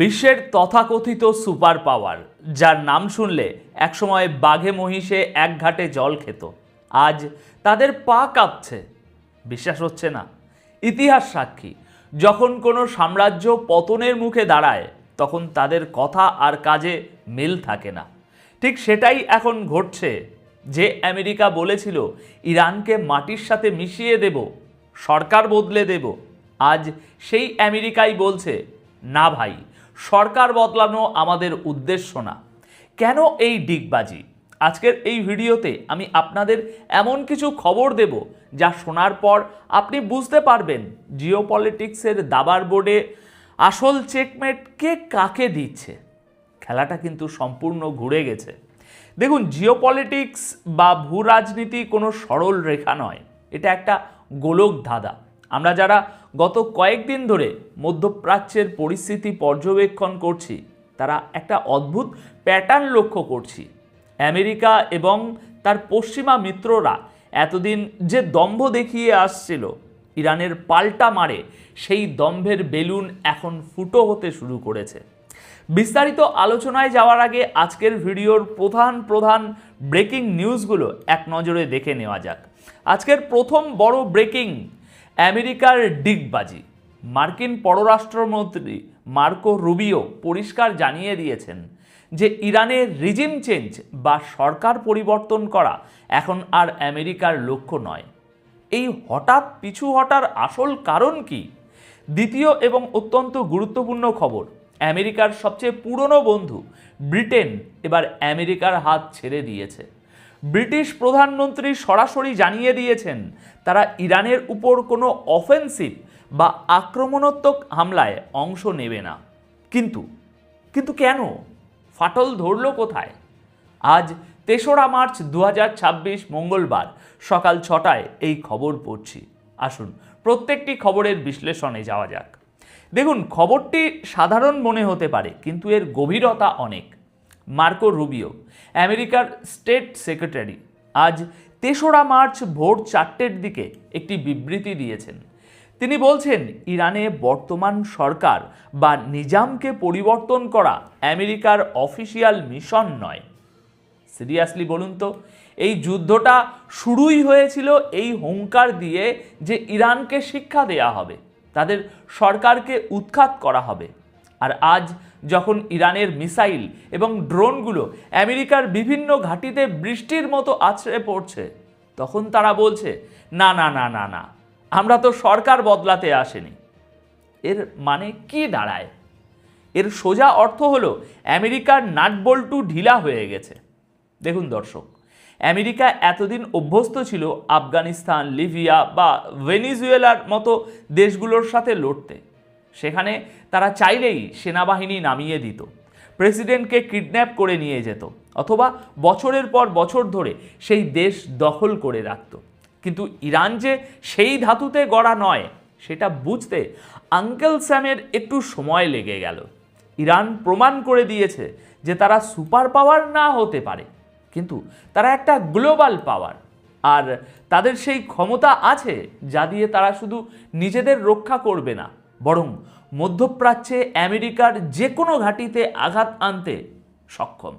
বিশ্বের তথাকথিত super power, যার নাম শুনলে একসময় বাঘে মহিষে এক ঘাটে জল খেত, আজ তাদের পা কাঁপছে। বিশ্বাস হচ্ছে না? ইতিহাস সাক্ষী, যখন কোনো সাম্রাজ্য পতনের মুখে দাঁড়ায় তখন তাদের কথা আর কাজে মিল থাকে না। ঠিক সেটাই এখন ঘটছে। যে আমেরিকা বলেছিল ইরানকে মাটির সাথে মিশিয়ে দেব, সরকার বদলে দেব, আজ সেই আমেরিকাই বলছে না ভাই, সরকার বদলানো আমাদের উদ্দেশ্য না। কেন এই ডিগবাজি? আজকের এই ভিডিওতে আমি আপনাদের এমন কিছু খবর দেব যা শোনার পর আপনি বুঝতে পারবেন জিওপলিটিক্সের দাবার বোর্ডে আসল চেকমেট কে কাকে দিচ্ছে। খেলাটা কিন্তু সম্পূর্ণ ঘুরে গেছে। দেখুন, জিওপলিটিক্স বা ভূ রাজনীতি কোনো সরল রেখা নয়, এটা একটা গোলক ধাঁধা। আমরা যারা গত কয়েকদিন ধরে মধ্যপ্রাচ্যের পরিস্থিতি পর্যবেক্ষণ করছি, তারা একটা অদ্ভুত প্যাটার্ন লক্ষ্য করছি। আমেরিকা এবং তার পশ্চিমা মিত্ররা এতদিন যে দম্ভ দেখিয়ে আসছিল, ইরানের পাল্টা মারে সেই দম্ভের বেলুন এখন ফুটো হতে শুরু করেছে। বিস্তারিত আলোচনায় যাওয়ার আগে আজকের ভিডিওর প্রধান ব্রেকিং নিউজগুলো এক নজরে দেখে নেওয়া যাক। আজকের প্রথম বড় ব্রেকিং, আমেরিকার ডিগবাজি। মার্কিন পররাষ্ট্রমন্ত্রী মার্কো রুবিও পরিষ্কার জানিয়ে দিয়েছেন যে ইরানের রিজিম চেঞ্জ বা সরকার পরিবর্তন করা এখন আর আমেরিকার লক্ষ্য নয়। এই হঠাৎ পিছু হটার আসল কারণ কি? দ্বিতীয় এবং অত্যন্ত গুরুত্বপূর্ণ খবর, আমেরিকার সবচেয়ে পুরনো বন্ধু ব্রিটেন এবার আমেরিকার হাত ছেড়ে দিয়েছে। ব্রিটিশ প্রধানমন্ত্রী সরাসরি জানিয়ে দিয়েছেন তারা ইরানের উপর কোনো অফেন্সিভ বা আক্রমণাত্মক হামলায় অংশ নেবে না। কিন্তু কেন? ফাটল ধরল কোথায়? আজ ৩রা মার্চ ২০২৬ মঙ্গলবার সকাল ৬টায় এই খবর পড়ছি। আসুন প্রত্যেকটি খবরের বিশ্লেষণে যাওয়া যাক। দেখুন, খবরটি সাধারণ মনে হতে পারে, কিন্তু এর গভীরতা অনেক। মার্কো রুবিও, আমেরিকার স্টেট সেক্রেটারি, আজ ৩রা মার্চ ভোর ৪টের দিকে একটি বিবৃতি দিয়েছেন। তিনি বলছেন ইরানে বর্তমান সরকার বা নিজামকে পরিবর্তন করা আমেরিকার অফিসিয়াল মিশন নয়। সিরিয়াসলি বলুন তো, এই যুদ্ধটা শুরুই হয়েছিল এই হুঙ্কার দিয়ে যে ইরানকে শিক্ষা দেয়া হবে, তাদের সরকারকে উৎখাত করা হবে। আর আজ যখন ইরানের মিসাইল এবং ড্রোনগুলো আমেরিকার বিভিন্ন ঘাঁটিতে বৃষ্টির মতো আছড়ে পড়ছে, তখন তারা বলছে না না না না না, আমরা তো সরকার বদলাতে আসেনি। এর মানে কি দাঁড়ায়? এর সোজা অর্থ হলো আমেরিকার নাটবল্টু ঢিলা হয়ে গেছে। দেখুন দর্শক, আমেরিকা এতদিন অভ্যস্ত ছিল আফগানিস্তান, লিবিয়া বা ভেনিজুয়েলার মতো দেশগুলোর সাথে লড়তে। সেখানে তারা চাইলেই সেনাবাহিনী নামিয়ে দিত, প্রেসিডেন্টকে কিডন্যাপ করে নিয়ে যেত, অথবা বছরের পর বছর ধরে সেই দেশ দখল করে রাখত। কিন্তু ইরান যে সেই ধাতুতে গড়া নয়, সেটা বুঝতে আঙ্কেল স্যামের একটু সময় লেগে গেল। ইরান প্রমাণ করে দিয়েছে যে তারা সুপার পাওয়ার না হতে পারে, কিন্তু তারা একটা গ্লোবাল পাওয়ার। আর তাদের সেই ক্ষমতা আছে যা দিয়ে তারা শুধু নিজেদের রক্ষা করবে না, বরং মধ্যপ্রাচ্যে আমেরিকার যে কোনো ঘাঁটিতে আঘাত আনতে সক্ষম।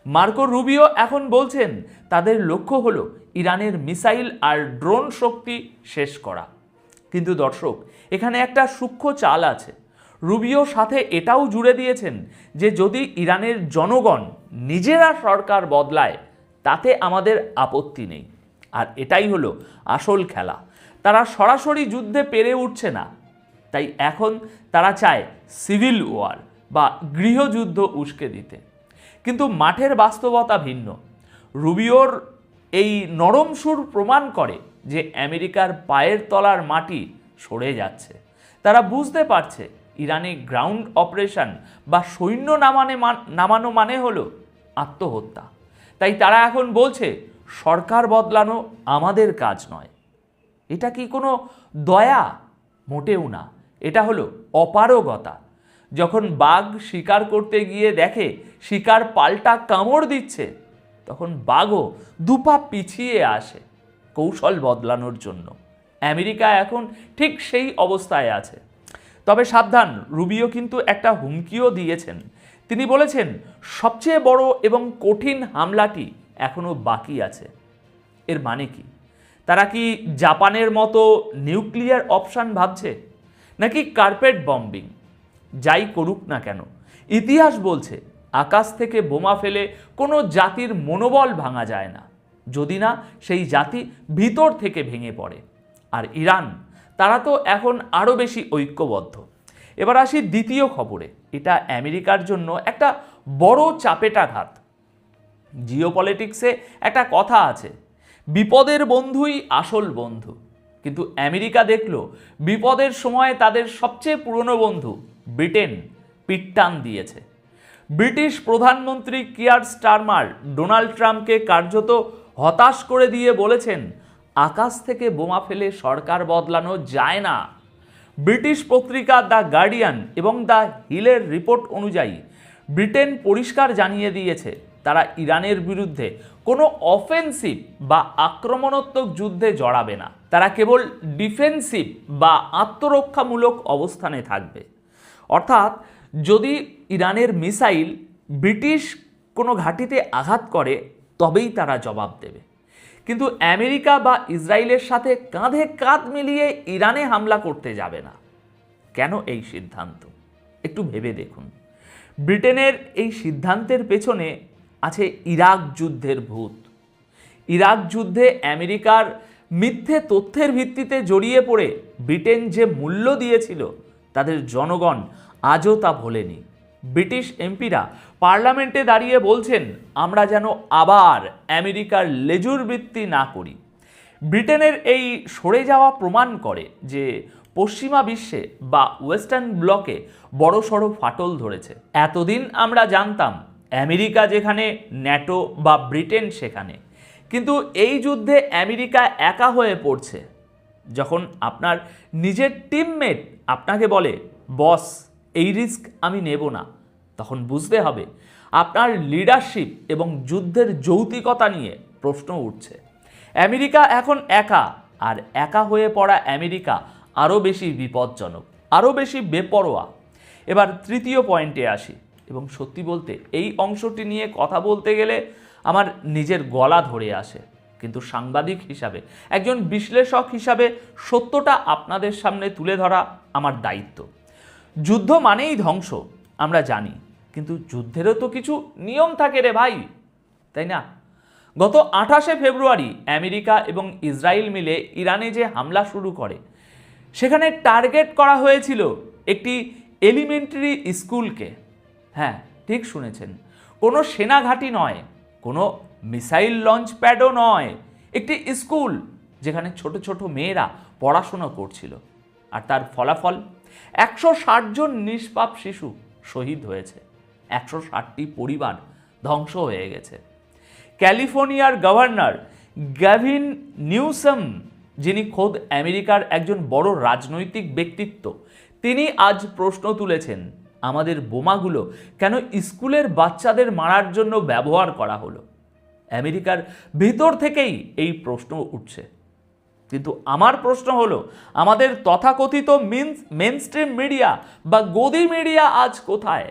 মার্কো রুবিও এখন বলছেন তাদের লক্ষ্য হলো ইরানের মিসাইল আর ড্রোন শক্তি শেষ করা। কিন্তু দর্শক, এখানে একটা সূক্ষ্ম চাল আছে। রুবিও সাথে এটাও জুড়ে দিয়েছেন যে যদি ইরানের জনগণ নিজেরা সরকার বদলায় তাতে আমাদের আপত্তি নেই। আর এটাই হলো আসল খেলা। তারা সরাসরি যুদ্ধে পেরে উঠছে না, তাই এখন তারা চায় সিভিল ওয়ার বা গৃহযুদ্ধ উস্কে দিতে। কিন্তু মাঠের বাস্তবতা ভিন্ন। রুবিওর এই নরম সুর প্রমাণ করে যে আমেরিকার পায়ের তলার মাটি সরে যাচ্ছে। তারা বুঝতে পারছে ইরানে গ্রাউন্ড অপারেশন বা সৈন্য নামানো মানে হলো আত্মহত্যা। তাই তারা এখন বলছে সরকার বদলানো আমাদের কাজ নয়। এটা কি কোনো দয়া? মোটেও না, এটা হলো অপারগতা। যখন বাঘ শিকার করতে গিয়ে দেখে শিকার পাল্টা কামড় দিচ্ছে, তখন বাঘও দুপা পিছিয়ে আসে কৌশল বদলানোর জন্য। আমেরিকা এখন ঠিক সেই অবস্থায় আছে। তবে সাবধান, রুবিও কিন্তু একটা হুমকিও দিয়েছেন। তিনি বলেছেন সবচেয়ে বড় এবং কঠিন হামলাটি এখনো বাকি আছে। এর মানে কি? তারা কি জাপানের মতো নিউক্লিয়ার অপশন ভাবছে, নাকি কার্পেট বম্বিং? যাই করুক না কেন, ইতিহাস বলছে আকাশ থেকে বোমা ফেলে কোনো জাতির মনোবল ভাঙা যায় না, যদি না সেই জাতি ভিতর থেকে ভেঙে পড়ে। আর ইরান, তারা তো এখন আরও বেশি ঐক্যবদ্ধ। এবার আসি দ্বিতীয় খবরে। এটা আমেরিকার জন্য একটা বড় চাপেটাঘাত। জিওপলিটিক্সে একটা কথা আছে, বিপদের বন্ধুই আসল বন্ধু। কিন্তু আমেরিকা দেখলো বিপদের সময় তাদের সবচেয়ে পুরনো বন্ধু ব্রিটেন পিটটান দিয়েছে। ব্রিটিশ প্রধানমন্ত্রী কিয়ার স্টারমার ডোনাল্ড ট্রাম্পকে কার্যত হতাশ করে দিয়ে বলেছেন আকাশ থেকে বোমা ফেলে সরকার বদলানো যায় না। ব্রিটিশ পত্রিকা দ্য গার্ডিয়ান এবং দ্য হিলের রিপোর্ট অনুযায়ী ব্রিটেন পরিষ্কার জানিয়ে দিয়েছে তারা ইরানের বিরুদ্ধে কোনো অফেন্সিভ বা আক্রমণাত্মক যুদ্ধে জড়াবে না। তারা কেবল ডিফেন্সিভ বা আত্মরক্ষামূলক অবস্থানে থাকবে। অর্থাৎ যদি ইরানের মিসাইল ব্রিটিশ কোনো ঘাঁটিতে আঘাত করে তবেই তারা জবাব দেবে। কিন্তু আমেরিকা বা ইসরায়েলের সাথে কাঁধে কাঁধ মিলিয়ে ইরানে হামলা করতে যাবে না। কেন এই সিদ্ধান্ত? একটু ভেবে দেখুন। ব্রিটেনের এই সিদ্ধান্তের পেছনে আছে ইরাক যুদ্ধের ভূত। ইরাক যুদ্ধে আমেরিকার মিথ্যে তথ্যের ভিত্তিতে জড়িয়ে পড়ে ব্রিটেন যে মূল্য দিয়েছিল তাদের জনগণ আজও তা ভোলেনি। ব্রিটিশ এমপিরা পার্লামেন্টে দাঁড়িয়ে বলছেন আমরা যেন আবার আমেরিকার লেজুর বৃত্তি না করি। ব্রিটেনের এই সরে যাওয়া প্রমাণ করে যে পশ্চিমা বিশ্বে বা ওয়েস্টার্ন ব্লকে বড়সড় ফাটল ধরেছে। এতদিন আমরা জানতাম আমেরিকা যেখানে, ন্যাটো বা ব্রিটেন সেখানে, কিন্তু এই যুদ্ধে আমেরিকা একা হয়ে পড়ছে। যখন আপনার নিজের টিমমেট আপনাকে বলে বস এই রিস্ক আমি নেব না, তখন বুঝতে হবে আপনার লিডারশিপ এবং যুদ্ধের যৌক্তিকতা নিয়ে প্রশ্ন উঠছে। আমেরিকা এখন একা, আর একা হয়ে পড়া আমেরিকা আরও বেশি বিপজ্জনক, আরও বেশি বেপরোয়া। এবার তৃতীয় পয়েন্টে আসি, এবং সত্যি বলতে এই অংশটি নিয়ে কথা বলতে গেলে আমার নিজের গলা ধরে আসে, কিন্তু সাংবাদিক হিসাবে, একজন বিশ্লেষক হিসাবে সত্যটা আপনাদের সামনে তুলে ধরা আমার দায়িত্ব। যুদ্ধ মানেই ধ্বংস আমরা জানি, কিন্তু যুদ্ধেরও তো কিছু নিয়ম থাকে রে ভাই, তাই না? গত 28শে ফেব্রুয়ারি আমেরিকা এবং ইসরায়েল মিলে ইরানে যে হামলা শুরু করে, সেখানে টার্গেট করা হয়েছিল একটি এলিমেন্টারি স্কুলকে। হ্যাঁ, ঠিক শুনেছেন, কোনো সেনাঘাঁটি নয়, কোনো মিসাইল লঞ্চ প্যাডও নয়, একটি স্কুল যেখানে ছোট ছোট মেয়েরা পড়াশোনা করছিল। আর তার ফলাফল 160 জন নিষ্পাপ শিশু শহীদ হয়েছে, 160টি পরিবার ধ্বংস হয়ে গেছে। ক্যালিফোর্নিয়ার গভর্নর গ্যাভিন নিউসাম, যিনি খোদ আমেরিকার একজন বড় রাজনৈতিক ব্যক্তিত্ব, তিনি আজ প্রশ্ন তুলেছেন আমাদের বোমাগুলো কেন স্কুলের বাচ্চাদের মারার জন্য ব্যবহার করা হলো। আমেরিকার ভিতর থেকেই এই প্রশ্ন উঠছে। কিন্তু আমার প্রশ্ন হলো, আমাদের তথাকথিত মেনস্ট্রিম মিডিয়া বা গদি মিডিয়া আজ কোথায়?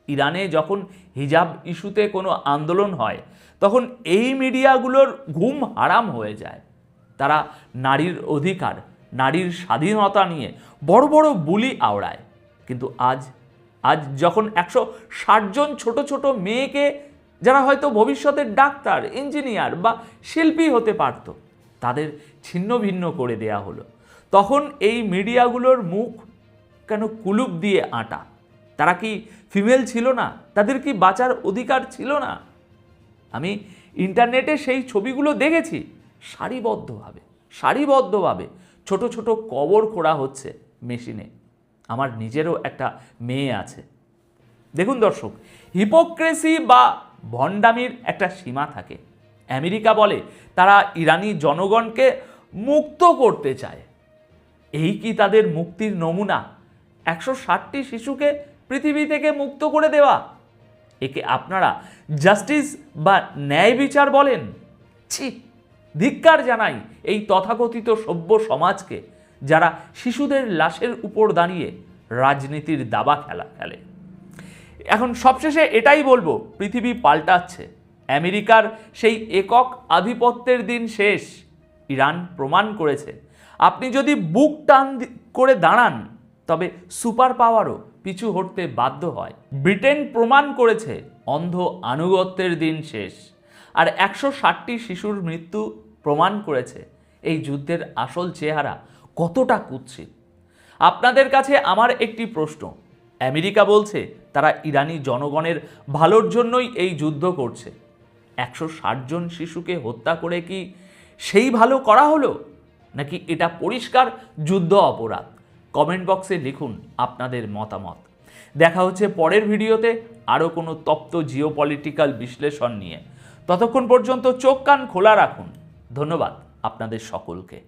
ইরানে যখন হিজাব ইস্যুতে কোনো আন্দোলন হয়, তখন এই মিডিয়াগুলোর ঘুম হারাম হয়ে যায়। তারা নারীর অধিকার, নারীর স্বাধীনতা নিয়ে বড় বড় বুলি আওড়ায়। কিন্তু আজ যখন 160 জন ছোট ছোট মেয়েকে, যারা হয়তো ভবিষ্যতের ডাক্তার, ইঞ্জিনিয়ার বা শিল্পী হতে পারত, তাদের ছিন্ন ভিন্ন করে দেয়া হলো, তখন এই মিডিয়াগুলোর মুখ কেন কুলুপ দিয়ে আটা? তারা কি ফিমেল ছিল না? তাদের কি বাঁচার অধিকার ছিল না? আমি ইন্টারনেটে সেই ছবিগুলো দেখেছি। সারিবদ্ধভাবে ছোট ছোট কবর খোঁড়া হচ্ছে মেশিনে। আমার নিজেরও একটা মেয়ে আছে। দেখুন দর্শক, হিপোক্রেসি বা ভণ্ডামির একটা সীমা থাকে। আমেরিকা বলে তারা ইরানি জনগণকে মুক্ত করতে চায়। এই কি তাদের মুক্তির নমুনা? 160টি শিশুকে পৃথিবী থেকে মুক্ত করে দেওয়া, একে আপনারা জাস্টিস বা ন্যায় বিচার বলেন? ছি, ধিক্কার জানাই এই তথাকথিত সভ্য সমাজকে, যারা শিশুদের লাশের উপর দাঁড়িয়ে রাজনীতির দাবা খেলে। এখন সবশেষে এটাই বলবো, পৃথিবী পাল্টাচ্ছে, আমেরিকার সেই একক আধিপত্যের দিন শেষ। ইরান প্রমাণ করেছে আপনি যদি বুক টান করে দাঁড়ান তবে সুপার পাওয়ারও পিছু হটতে বাধ্য হয়। ব্রিটেন প্রমাণ করেছে অন্ধ আনুগত্যের দিন শেষ। আর 160টি শিশুর মৃত্যু প্রমাণ করেছে এই যুদ্ধের আসল চেহারা কতটা কুৎসিত। আপনাদের কাছে আমার একটি প্রশ্ন, আমেরিকা বলছে তারা ইরানি জনগণের ভালোর জন্যই এই যুদ্ধ করছে। 160 জন শিশুকে হত্যা করে কি সেই ভালো করা হলো, নাকি এটা পরিষ্কার যুদ্ধ অপরাধ? কমেন্ট বক্সে লিখুন আপনাদের মতামত। দেখা হচ্ছে পরের ভিডিওতে আরও কোনো তপ্ত জিওপলিটিক্যাল বিশ্লেষণ নিয়ে। ততক্ষণ পর্যন্ত চোখ কান খোলা রাখুন। ধন্যবাদ আপনাদের সকলকে।